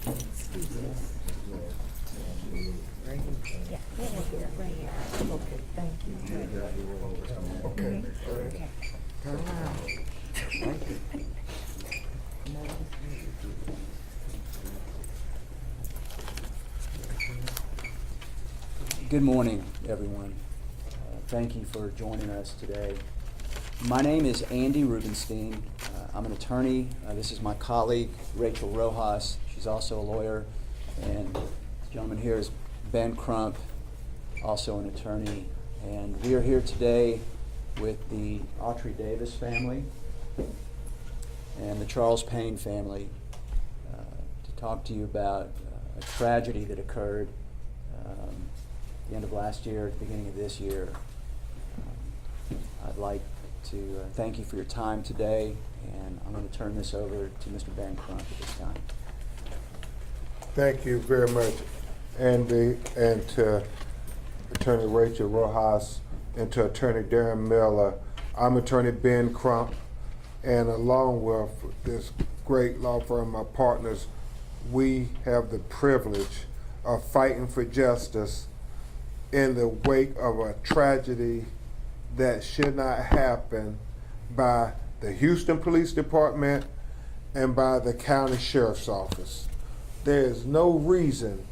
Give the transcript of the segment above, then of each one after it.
Right here. Yeah, right here. Okay, thank you. Okay. Okay. Turn around. Thank you. Good morning, everyone. Thank you for joining us today. My name is Andy Rubenstein. I'm an attorney. This is my colleague, Rachel Rojas. She's also a lawyer. And the gentleman here is Ben Crump, also an attorney. And we are here today with the Audrey Davis family and the Charles Payne family to talk to you about a tragedy that occurred at the end of last year, at the beginning of this year. I'd like to thank you for your time today, and I'm going to turn this over to Mr. Ben Crump at this time. Thank you very much, Andy, and to Attorney Rachel Rojas, and to Attorney Darren Miller. I'm Attorney Ben Crump, and along with this great law firm, my partners, we have the privilege of fighting for justice in the wake of a tragedy that should not happen by the Houston Police Department and by the County Sheriff's Office. There is no reason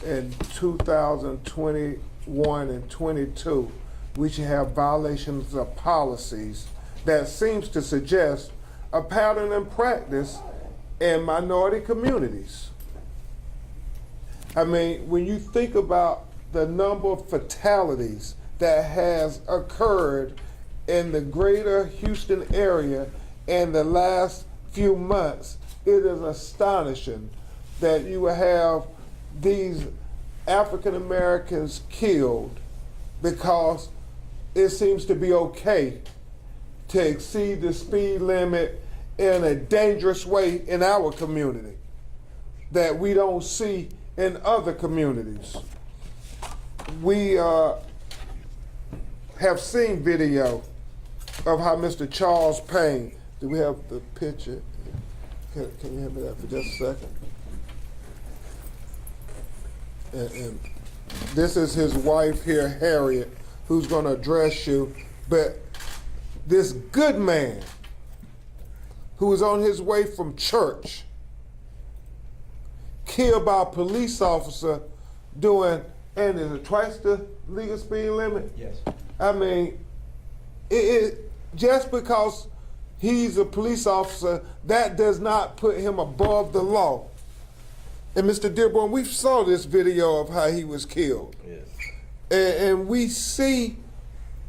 in 2021 and 22 we should have violations of policies that seems to suggest a pattern and practice in minority communities. I mean, when you think about the number of fatalities that has occurred in the greater Houston area in the last few months, it is astonishing that you will have these African Americans killed because it seems to be okay to exceed the speed limit in a dangerous way in our community that we don't see in other communities. We have seen video of how Mr. Charles Payne, do we have the picture? Can you have me that for just a second? And this is his wife here, Harriet, who's going to address you. But this good man who was on his way from church, killed by a police officer doing, and is it twice the legal speed limit? Yes. I mean, just because he's a police officer, that does not put him above the law. And Mr. Dearborn, we saw this video of how he was killed. Yes. And we see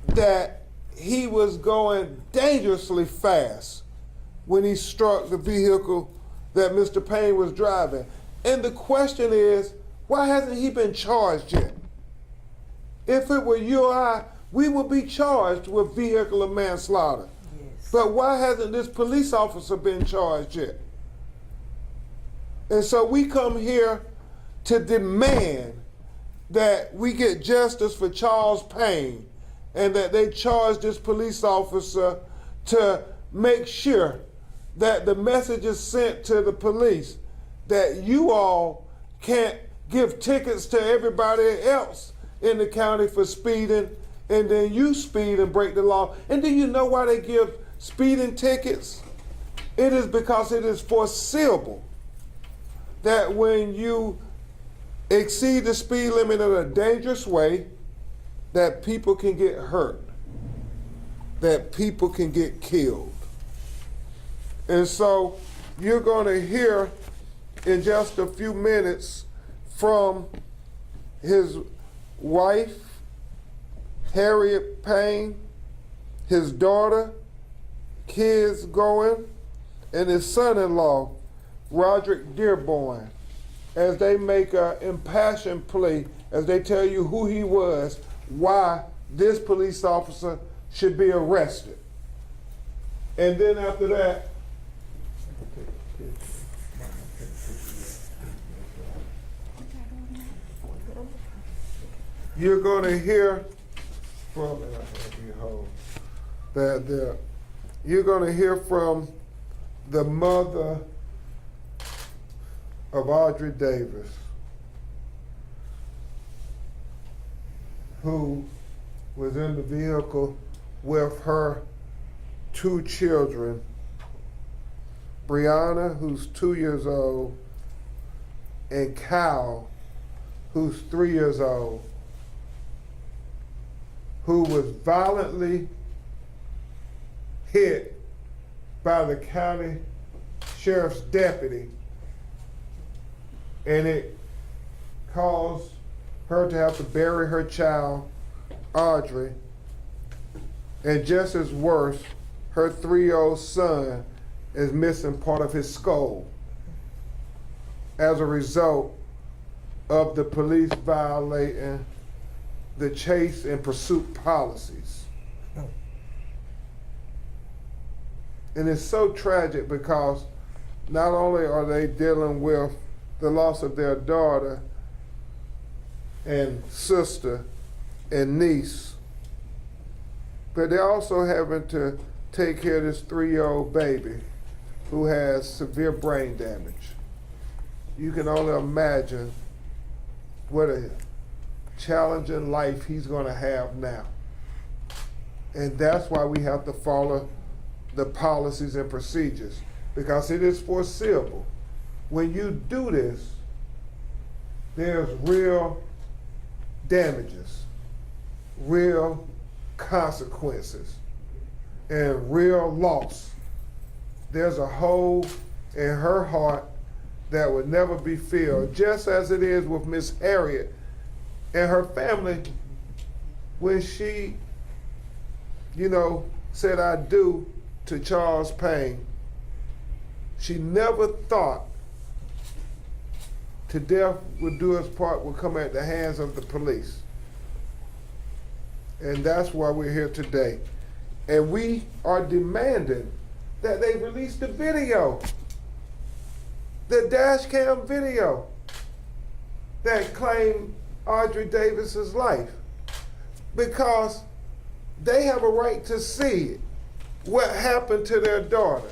that he was going dangerously fast when he struck the vehicle that Mr. Payne was driving. And the question is, why hasn't he been charged yet? If it were you or I, we would be charged with vehicular manslaughter. Yes. But why hasn't this police officer been charged yet? And so we come here to demand that we get justice for Charles Payne and that they charge this police officer to make sure that the message is sent to the police that you all can't give tickets to everybody else in the county for speeding, and then you speed and break the law. And do you know why they give speeding tickets? It is because it is foreseeable that when you exceed the speed limit in a dangerous way, that people can get hurt, that people can get killed. And so you're going to hear in just a few minutes from his wife, Harriet Payne, his daughter, kids going, and his son-in-law, Roderick Dearborn, as they make an impassioned plea, as they tell you who he was, why this police officer should be arrested. And then after that, you're going to hear from, you're going to hear from the mother of Audrey Davis, who was in the vehicle with her 2 children, Brianna, who's 2 years old, and Kyle, who's 3 years old, who was violently hit by the county sheriff's deputy, and it caused her to have to bury her child, Audrey, and just as worse, her 3-year-old son is missing part of his skull as a result of the police violating the chase and pursuit policies. And it's so tragic because not only are they dealing with the loss of their daughter and sister and niece, but they're also having to take care of this 3-year-old baby who has severe brain damage. You can only imagine what a challenging life he's gonna have now. And that's why we have to follow the policies and procedures, because it is foreseeable. When you do this, there's real damages, real consequences, and real loss. There's a hole in her heart that would never be filled, just as it is with Miss Harriet and her family when she, said I do to Charles Payne. She never thought to death would do us part would come at the hands of the police. And that's why we're here today. And we are demanding that they release the video, the dash cam video that claimed Audrey Davis's life, because they have a right to see what happened to their daughter.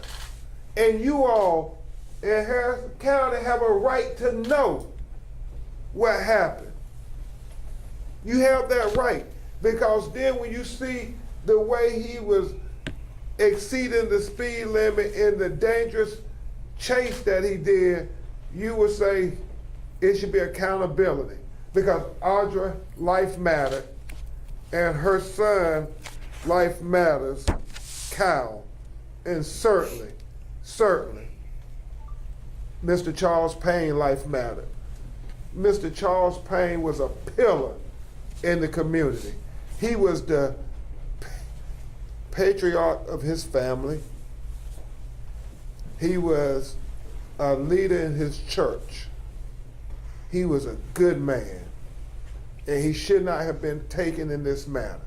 And you all in Harrison County have a right to know what happened. You have that right, because then when you see the way he was exceeding the speed limit in the dangerous chase that he did, you would say it should be accountability, because Audrey, life mattered, and her son, life matters, Kyle, and certainly, Mr. Charles Payne, life mattered. Mr. Charles Payne was a pillar in the community. He was the patriarch of his family. He was a leader in his church. He was a good man, and he should not have been taken in this manner.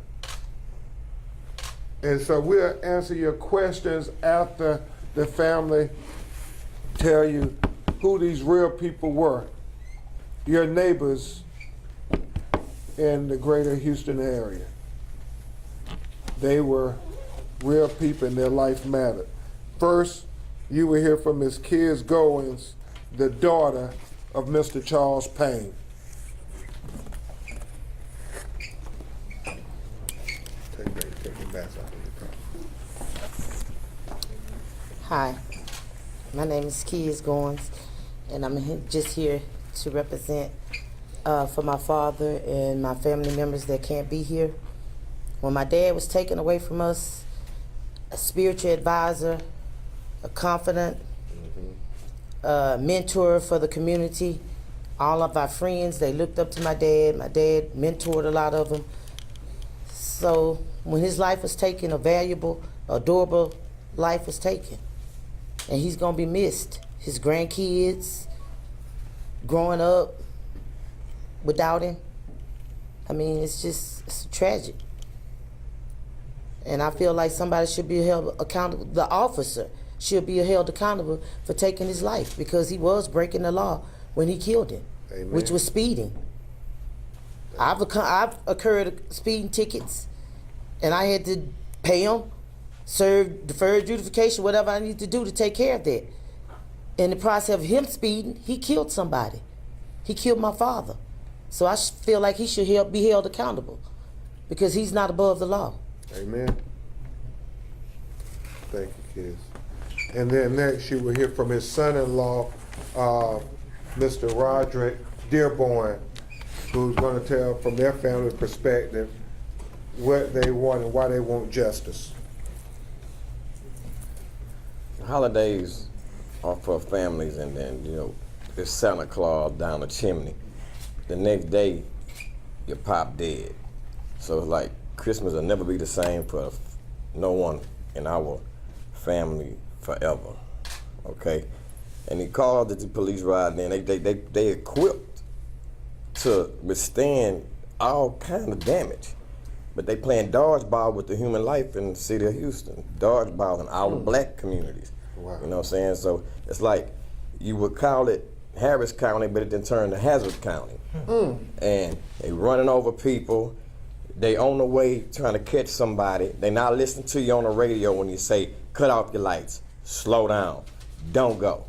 And so we'll answer your questions after the family tell you who these real people were, your neighbors in the greater Houston area. They were real people and their life mattered. First, you will hear from Ms. Kiz Goins, the daughter of Mr. Charles Payne. Hi, my name is Kiz Goins, and I'm just here to represent for my father and my family members that can't be here. When my dad was taken away from us, a spiritual advisor, a confidant, a mentor for the community, all of our friends, they looked up to my dad. My dad mentored a lot of them. So when his life was taken, a valuable, adorable life was taken. And he's gonna be missed. His grandkids growing up without him. I mean, it's tragic. And I feel like somebody should be held accountable. The officer should be held accountable for taking his life, because he was breaking the law when he killed him, Amen. Which was speeding. I've incurred speeding tickets, and I had to pay them, serve deferred adjudication, whatever I need to do to take care of that. In the process of him speeding, he killed somebody. He killed my father. So I feel like he should be held accountable because he's not above the law. Amen. Thank you, kids. And then next you will hear from his son-in-law, Mr. Roderick Dearborn, who's going to tell from their family perspective what they want and why they want justice. Holidays are for families, and then, it's Santa Claus down the chimney. The next day, your pop dead. So it's like Christmas will never be the same for no one in our family forever, okay? And he called the police right then. They equipped to withstand all kind of damage. But they playing dodgeball with the human life in the city of Houston. Dodgeball in our black communities. Wow. You know what I'm saying? So it's like you would call it Harris County, but it then turned to Hazard County. And they running over people. They on the way trying to catch somebody. They not listening to you on the radio when you say, cut off your lights, slow down, don't go.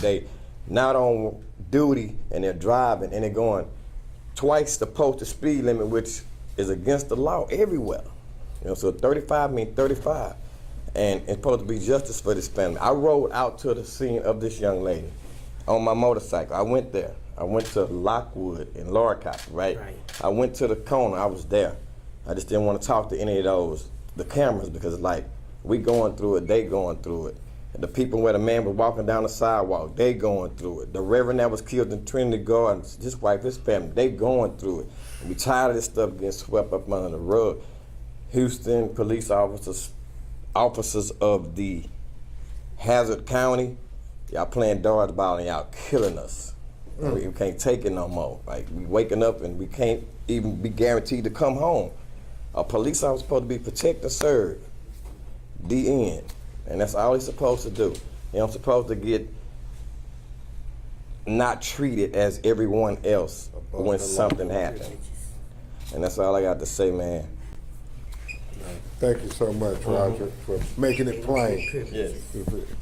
They not on duty and they're driving and they're going twice the posted speed limit, which is against the law everywhere. So 35 means 35. And it's supposed to be justice for this family. I rode out to the scene of this young lady on my motorcycle. I went there. I went to Lockwood in Loricott, right? I went to the corner, I was there. I just didn't want to talk to any of the cameras, because it's like, we going through it, they going through it. And the people where the man was walking down the sidewalk, they going through it. The reverend that was killed in Trinity Gardens, his wife, his family, they going through it. And we tired of this stuff getting swept up under the rug. Houston police officers of the Hazard County, y'all playing dodgeball and y'all killing us. We can't take it no more. Like, we waking up and we can't even be guaranteed to come home. A police officer supposed to be protect and serve. The end. And that's all he's supposed to do. I'm supposed to get not treated as everyone else when something happens. And that's all I got to say, man. Thank you so much, Roger, for making it plain. Yes.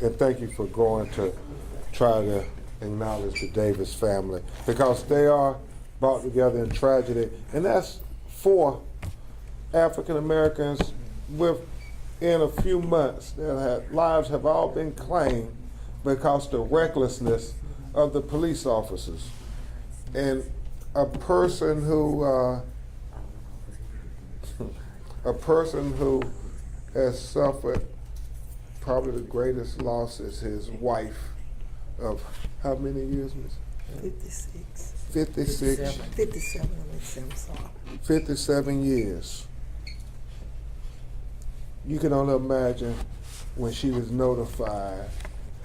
And thank you for going to try to acknowledge the Davis family, because they are brought together in tragedy. And that's 4 African Americans within a few months. Their lives have all been claimed because of the recklessness of the police officers. And a person who has suffered probably the greatest loss is his wife of how many years, Miss? 56. 56. 57, I'm sorry. 57 years. You can only imagine when she was notified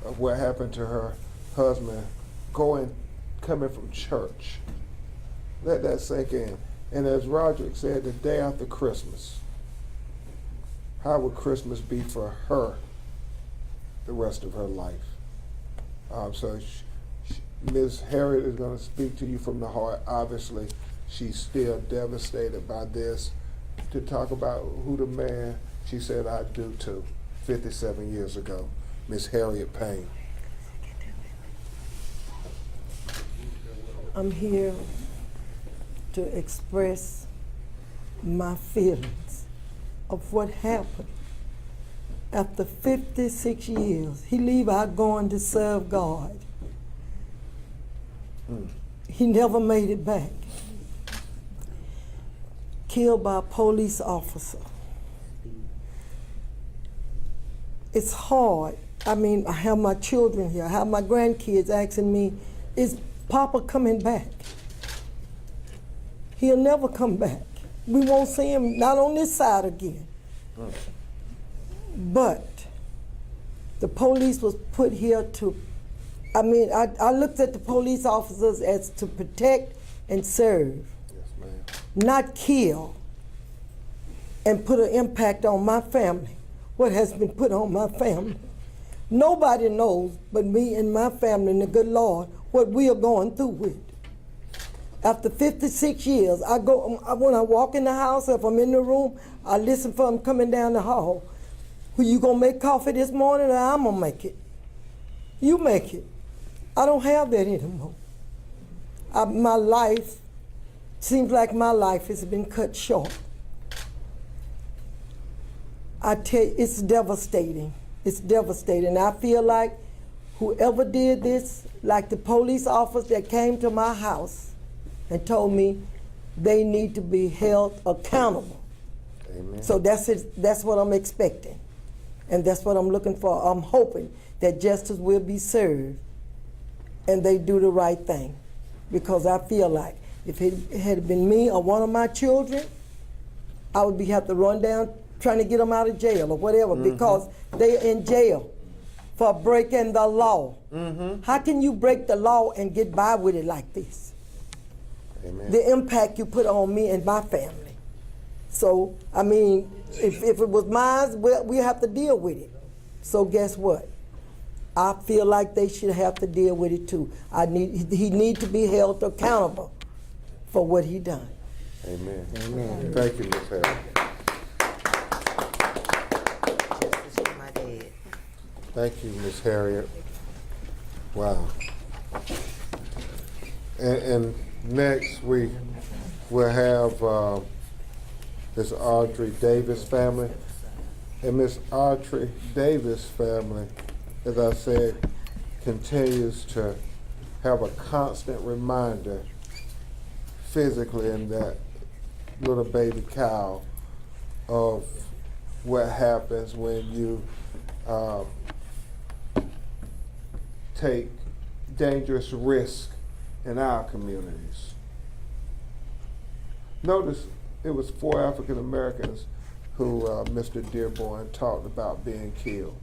of what happened to her husband coming from church. Let that sink in. And as Roderick said, the day after Christmas, how would Christmas be for her the rest of her life? So Ms. Harriet is going to speak to you from the heart. Obviously, she's still devastated by this. To talk about who the man she said I do to 57 years ago, Ms. Harriet Payne. I'm here to express my feelings of what happened. After 56 years, he leave out going to serve God. He never made it back. Killed by a police officer. It's hard. I mean, I have my children here. I have my grandkids asking me, is Papa coming back? He'll never come back. We won't see him, not on this side again. But the police was put here to, I looked at the police officers as to protect and serve. Yes, ma'am. Not kill and put an impact on my family, what has been put on my family. Nobody knows but me and my family and the good Lord what we are going through with. After 56 years, when I walk in the house, if I'm in the room, I listen for them coming down the hall. Who you gonna make coffee this morning, or I'm gonna make it? You make it. I don't have that anymore. My life, seems like my life has been cut short. I tell you, it's devastating. It's devastating. I feel like whoever did this, like the police officer that came to my house and told me they need to be held accountable. Amen. So that's it. That's what I'm expecting. And that's what I'm looking for. I'm hoping that justice will be served and they do the right thing. Because I feel like if it had been me or one of my children, I would have to run down trying to get them out of jail or whatever, because they're in jail for breaking the law. How can you break the law and get by with it like this? Amen. The impact you put on me and my family. So, I mean, if it was mine, we have to deal with it. So guess what? I feel like they should have to deal with it too. He need to be held accountable for what he done. Amen. Amen. Thank you, Ms. Harriet. Justice for my dad. Thank you, Ms. Harriet. Wow. And next we will have Miss Audrey Davis family. And Miss Audrey Davis family, as I said, continues to have a constant reminder physically in that little baby cow of what happens when you take dangerous risks in our communities. Notice it was 4 African Americans who Mr. Dearborn talked about being killed.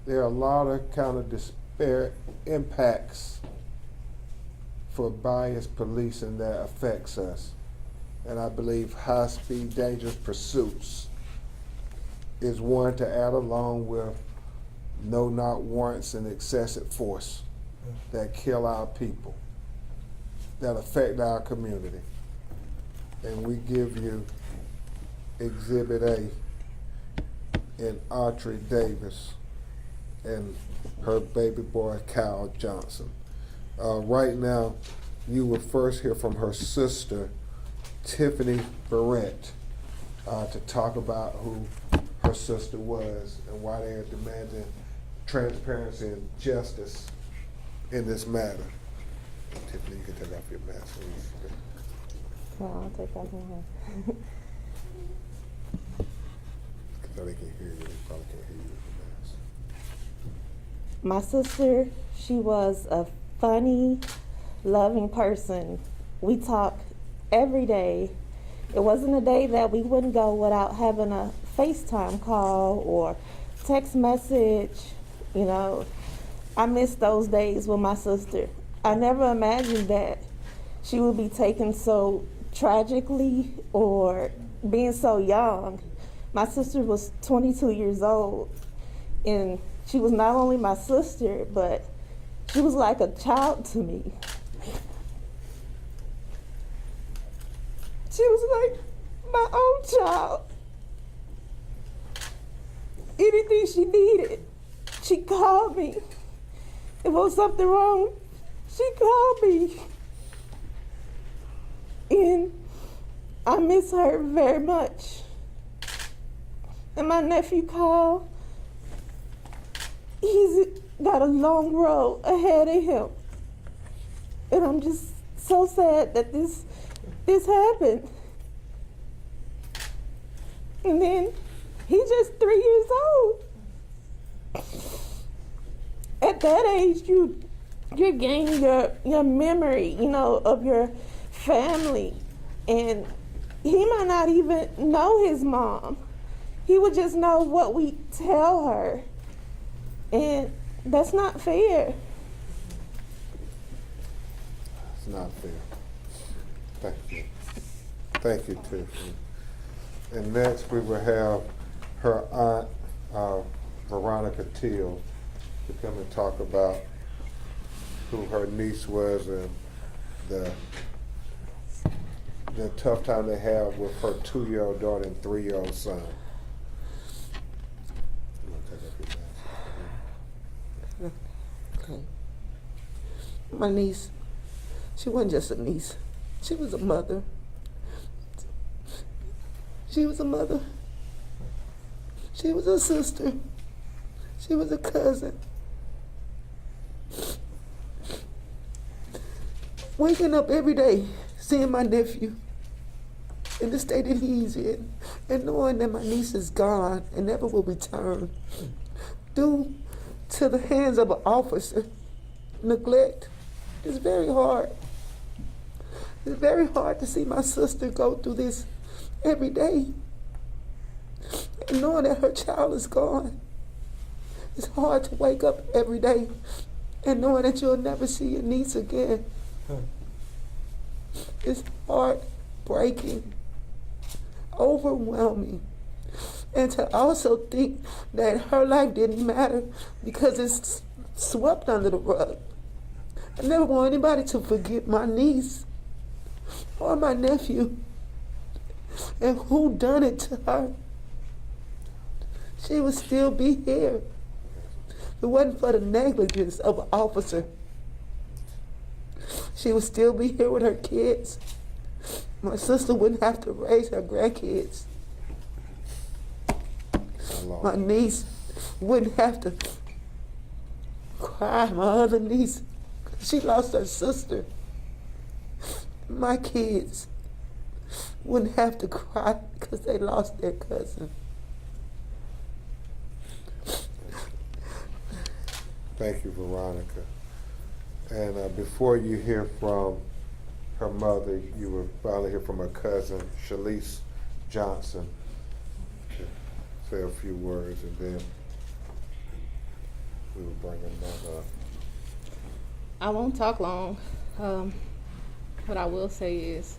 There are a lot of kind of disparate impacts for biased policing that affects us. And I believe high-speed dangerous pursuits is one to add along with no-knock warrants and excessive force that kill our people, that affect our community. And we give you Exhibit A in Audrey Davis and her baby boy, Kyle Johnson. Right now, you will first hear from her sister, Tiffany Barrett, to talk about who her sister was and why they are demanding transparency and justice in this matter. Tiffany, you can take off your mask. No, I'll take off my mask. So they can hear you. They probably can't hear you with the mask. My sister, she was a funny, loving person. We talk every day. It wasn't a day that we wouldn't go without having a FaceTime call or text message. You know, I miss those days with my sister. I never imagined that she would be taken so tragically or being so young. My sister was 22 years old, and she was not only my sister, but she was like a child to me. She was like my own child. Anything she needed, she called me. If there was something wrong, she called me. And I miss her very much. And my nephew called. He's got a long road ahead of him. And I'm just so sad that this happened. And then he's just 3 years old. At that age, you're gaining your memory, you know, of your family. And he might not even know his mom. He would just know what we tell her. And that's not fair. It's not fair. Thank you. Thank you, Tiffany. And next we will have her aunt, Veronica Teal, to come and talk about who her niece was and the tough time they have with her 2-year-old daughter and 3-year-old son. Okay. My niece, she wasn't just a niece. She was a mother. She was a mother. She was a sister. She was a cousin. Waking up every day, seeing my nephew in the state that he's in, and knowing that my niece is gone and never will return due to the hands of an officer, neglect, is very hard. It's very hard to see my sister go through this every day. And knowing that her child is gone, it's hard to wake up every day and knowing that you'll never see your niece again. It's heartbreaking, overwhelming. And to also think that her life didn't matter because it's swept under the rug. I never want anybody to forget my niece or my nephew and who done it to her. She would still be here. If it wasn't for the negligence of an officer, she would still be here with her kids. My sister wouldn't have to raise her grandkids. My niece wouldn't have to cry, my other niece, 'cause she lost her sister. My kids wouldn't have to cry because they lost their cousin. Thank you, Veronica. And before you hear from her mother, you will finally hear from her cousin, Shalise Johnson, to say a few words, and then we will bring her mother up. I won't talk long. What I will say is,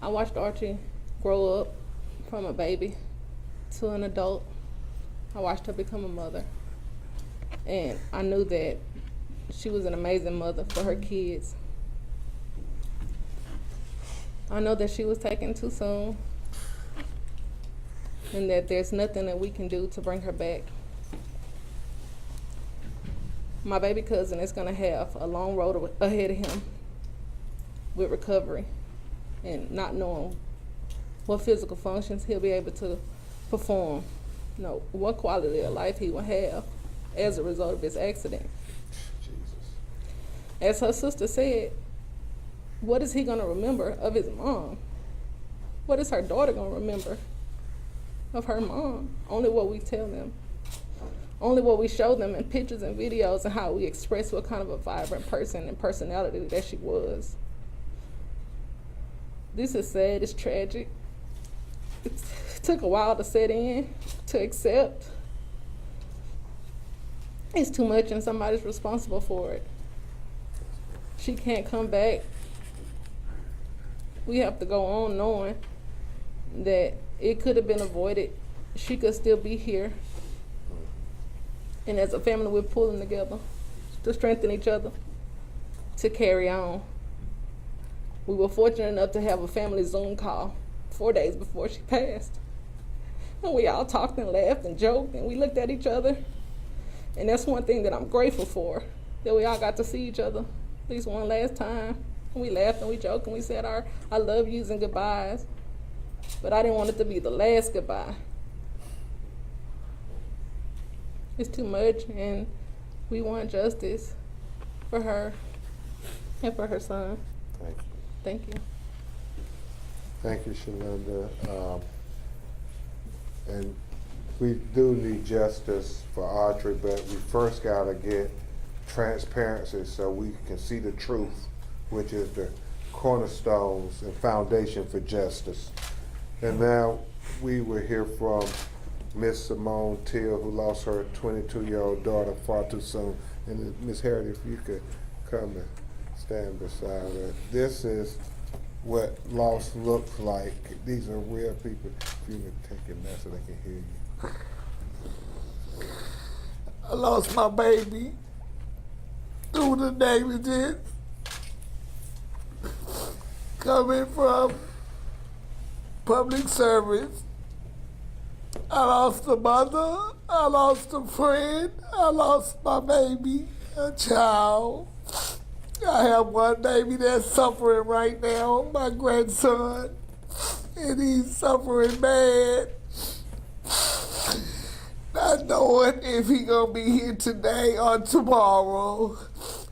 I watched Archie grow up from a baby to an adult. I watched her become a mother. And I knew that she was an amazing mother for her kids. I know that she was taken too soon and that there's nothing that we can do to bring her back. My baby cousin is going to have a long road ahead of him with recovery and not knowing what physical functions he'll be able to perform, what quality of life he will have as a result of his accident. Jesus. As her sister said, what is he going to remember of his mom? What is her daughter going to remember of her mom? Only what we tell them. Only what we show them in pictures and videos and how we express what kind of a vibrant person and personality that she was. This is sad, it's tragic. It took a while to set in, to accept. It's too much and somebody's responsible for it. She can't come back. We have to go on knowing that it could have been avoided. She could still be here. And as a family, we're pulling together to strengthen each other, to carry on. We were fortunate enough to have a family Zoom call 4 days before she passed. And we all talked and laughed and joked, and we looked at each other. And that's one thing that I'm grateful for, that we all got to see each other at least one last time. And we laughed and we joked and we said our I love yous and goodbyes. But I didn't want it to be the last goodbye. It's too much, and we want justice for her and for her son. Thank you. Thank you. Thank you, Shalinda. And we do need justice for Audrey, but we first got to get transparency so we can see the truth, which is the cornerstones and foundation for justice. And now we will hear from Miss Simone Till, who lost her 22-year-old daughter far too soon. And Miss Harriet, if you could come and stand beside her. This is what loss looks like. These are real people. If you would take your mask so they can hear you. I lost my baby through the negligence coming from public service I lost a mother, I lost a friend, I lost my baby, a child. I have one baby that's suffering right now, my grandson, and he's suffering bad. Not knowing if he gonna be here today or tomorrow.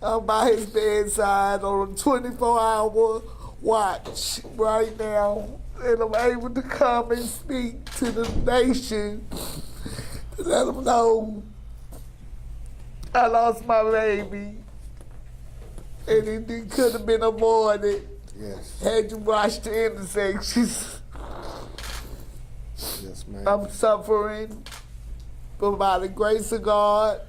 I'm by his bedside on a 24-hour watch right now, and I'm able to come and speak to the nation to let them know I lost my baby, and it could have been avoided. Yes. Had you watched the intersections. Yes, ma'am. I'm suffering, but by the grace of God,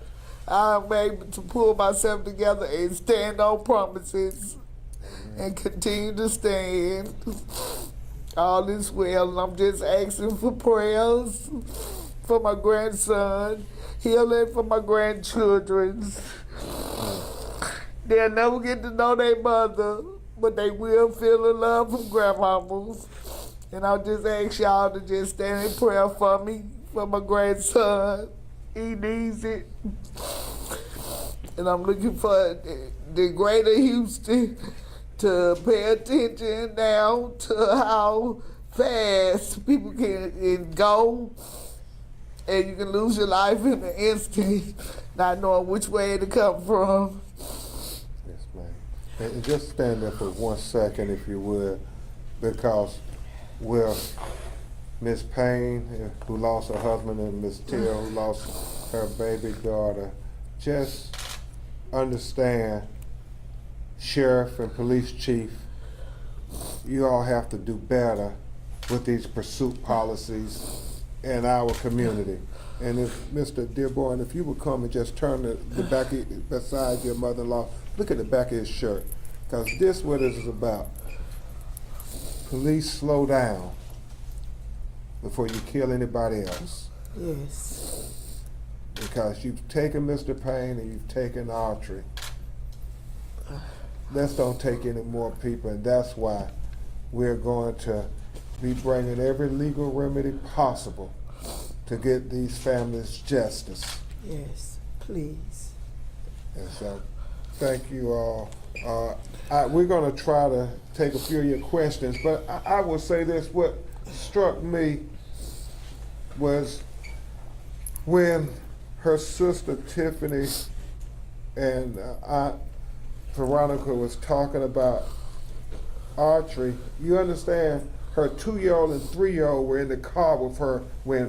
I'm able to pull myself together and stand on promises and continue to stand. All is well, and I'm just asking for prayers for my grandson, healing for my grandchildren. They'll never get to know their mother, but they will feel the love from grandmamas. And I'll just ask y'all to just stand in prayer for me, for my grandson. He needs it. And I'm looking for the greater Houston to pay attention now to how fast people can go, and you can lose your life in an instant, not knowing which way to come from. Yes, ma'am. And just stand there for 1 second, if you would, because with Miss Payne, who lost her husband, and Miss Till, who lost her baby daughter, just understand, sheriff and police chief, you all have to do better with these pursuit policies in our community. And if Mr. Dearborn, if you would come and just turn the back beside your mother-in-law, look at the back of his shirt, because this is what it is about. Police, slow down before you kill anybody else. Yes. Because you've taken Mr. Payne and you've taken Audrey. Let's don't take any more people, and that's why we're going to be bringing every legal remedy possible to get these families justice. Yes, please. And so, thank you all. We're going to try to take a few of your questions, but I will say this: what struck me was when her sister Tiffany and Aunt Veronica was talking about Audrey. You understand, her 2-year-old and 3-year-old were in the car with her when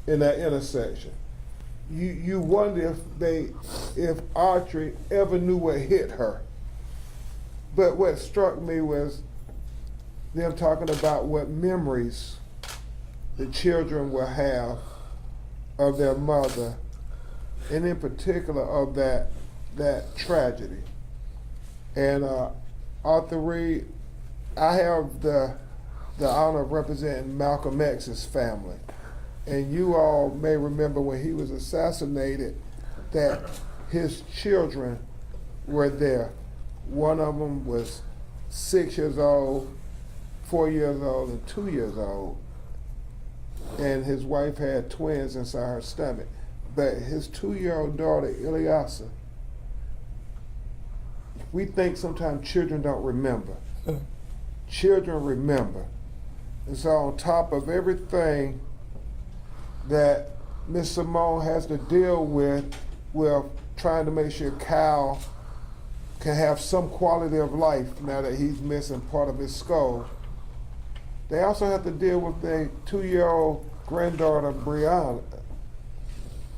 in that intersection. You wonder if Audrey ever knew what hit her. But what struck me was them talking about what memories the children will have of their mother, and in particular of that tragedy. And Arthur Reed, I have the honor of representing Malcolm X's family. And you all may remember when he was assassinated that his children were there. One of them was 6 years old, 4 years old, and 2 years old. And his wife had twins inside her stomach. But his 2-year-old daughter, Ilyasa, we think sometimes children don't remember. Children remember. And so on top of everything that Miss Simone has to deal with, we're trying to make sure Kyle can have some quality of life now that he's missing part of his skull. They also have to deal with their 2-year-old granddaughter, Brianna,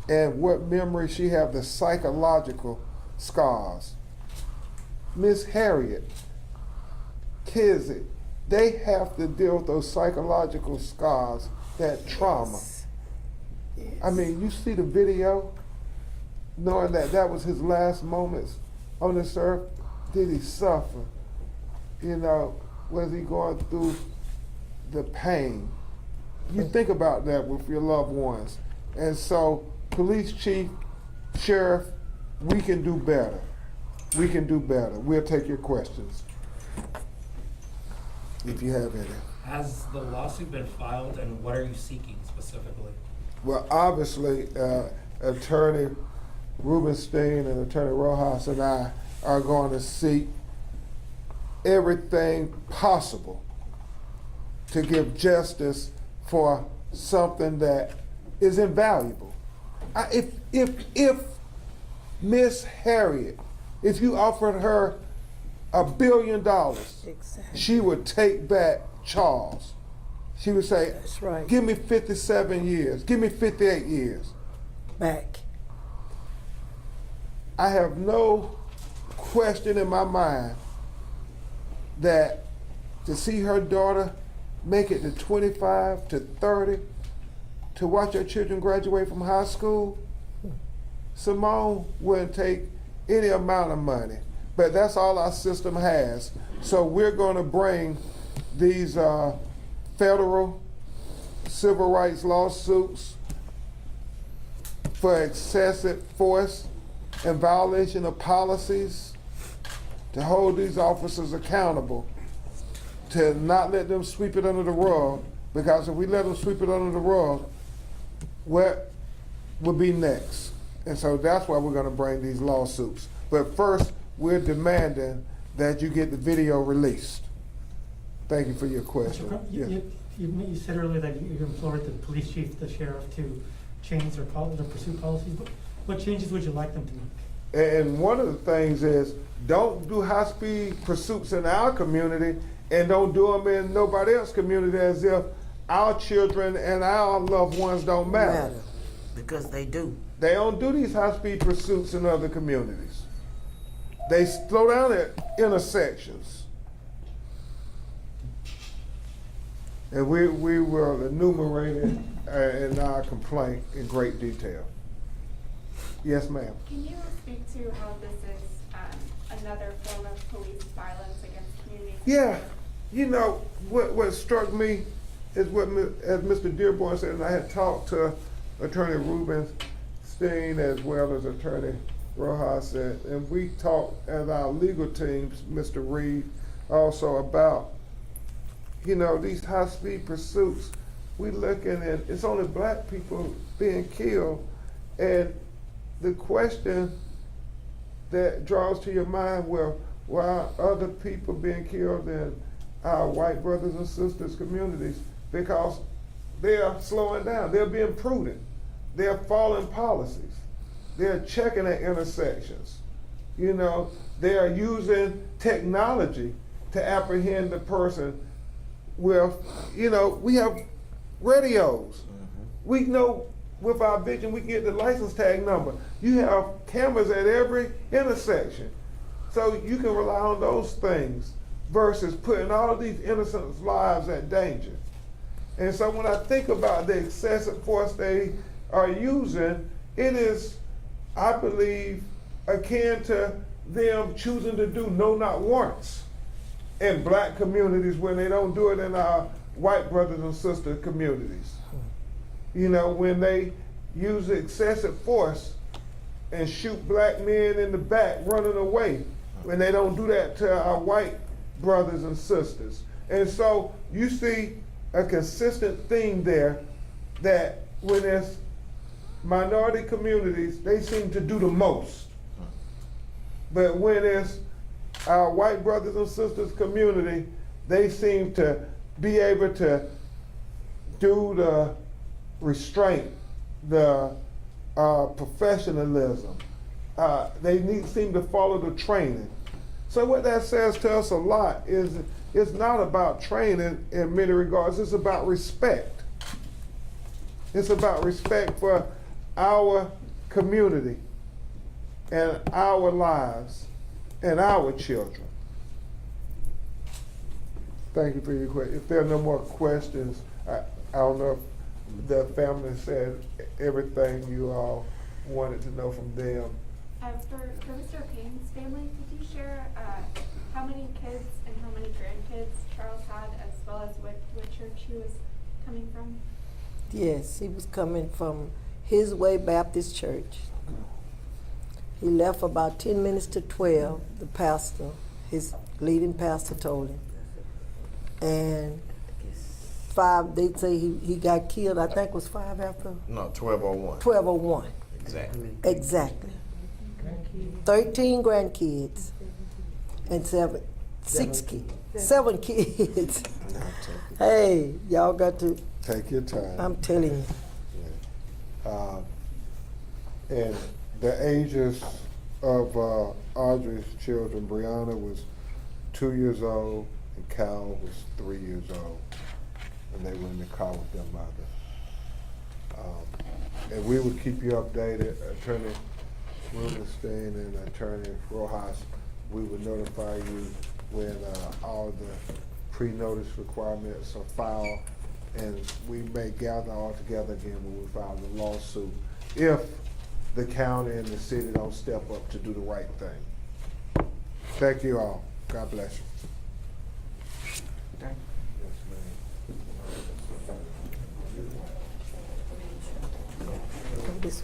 and what memory she have, the psychological scars. Miss Harriet, Kizzy, they have to deal with those psychological scars, that trauma. Yes. I mean, you see the video, knowing that that was his last moments on this earth. Did he suffer? You know, was he going through the pain? You think about that with your loved ones. And so, police chief, sheriff, we can do better. We can do better. We'll take your questions, if you have any. Has the lawsuit been filed, and what are you seeking specifically? Well, obviously, Attorney Rubenstein and Attorney Rojas and I are going to seek everything possible to give justice for something that is invaluable. If Miss Harriet, if you offered her $1 billion, she would take back Charles. She would say, That's right. give me 57 years, give me 58 years. Back. I have no question in my mind that to see her daughter make it to 25 to 30, to watch her children graduate from high school, Simone wouldn't take any amount of money. But that's all our system has. So we're going to bring these federal civil rights lawsuits for excessive force and violation of policies, to hold these officers accountable, to not let them sweep it under the rug, because if we let them sweep it under the rug, what would be next? And so that's why we're going to bring these lawsuits. But first, we're demanding that you get the video released. Thank you for your question. Mr. Crump, Yes. you said earlier that you implored the police chief, the sheriff, to change their pursuit policies. What changes would you like them to make? And one of the things is, don't do high-speed pursuits in our community and don't do them in nobody else's community as if our children and our loved ones don't matter. Because they do. They don't do these high-speed pursuits in other communities. They slow down at intersections. And we will enumerate it in our complaint in great detail. Yes, ma'am. Can you speak to how this is another form of police violence against communities? Yeah, you know, what struck me is what, as Mr. Dearborn said, and I had talked to Attorney Rubenstein as well as Attorney Rojas said, and we talked as our legal teams, Mr. Reed, also about, you know, these high-speed pursuits. We looking at, it's only black people being killed, and the question that draws to your mind, well, why are other people being killed in our white brothers and sisters communities? Because they're slowing down, they're being prudent, they're following policies, they're checking at intersections. You know, they're using technology to apprehend the person. Well, you know, we have radios. We know with our vision, we can get the license tag number. You have cameras at every intersection. So you can rely on those things versus putting all these innocent lives at danger. And so when I think about the excessive force they are using, it is, I believe, akin to them choosing to do no not once in black communities when they don't do it in our white brothers and sister communities. You know, when they use excessive force and shoot black men in the back running away, when they don't do that to our white brothers and sisters. And so you see a consistent theme there that when there's minority communities, they seem to do the most. But when it's our white brothers and sisters community, they seem to be able to do the restraint, the professionalism. They seem to follow the training. So what that says to us a lot is it's not about training in many regards, it's about respect. It's about respect for our community and our lives and our children. Thank you for your question. If there are no more questions, I don't know if the family said everything you all wanted to know from them. For Mr. Payne's family, could you share how many kids and how many grandkids Charles had, as well as what church he was coming from? Yes, he was coming from His Way Baptist Church. He left about 10 minutes to 12, the pastor, his leading pastor told him. And 5, they say he got killed, I think it was 5 after No, 1201. 1201. Exactly. Exactly. 13 grandkids and 7 kids. Hey, y'all got to, Take your time. I'm telling you. And the ages of Audrey's children, Brianna was 2 years old and Cal was 3 years old. And they were in the car with their mother. And we would keep you updated, Attorney Rubenstein and Attorney Rojas. We would notify you when all the pre-notice requirements are filed, and we may gather all together again when we file the lawsuit, if the county and the city don't step up to do the right thing. Thank you all. God bless you. Yes, ma'am. This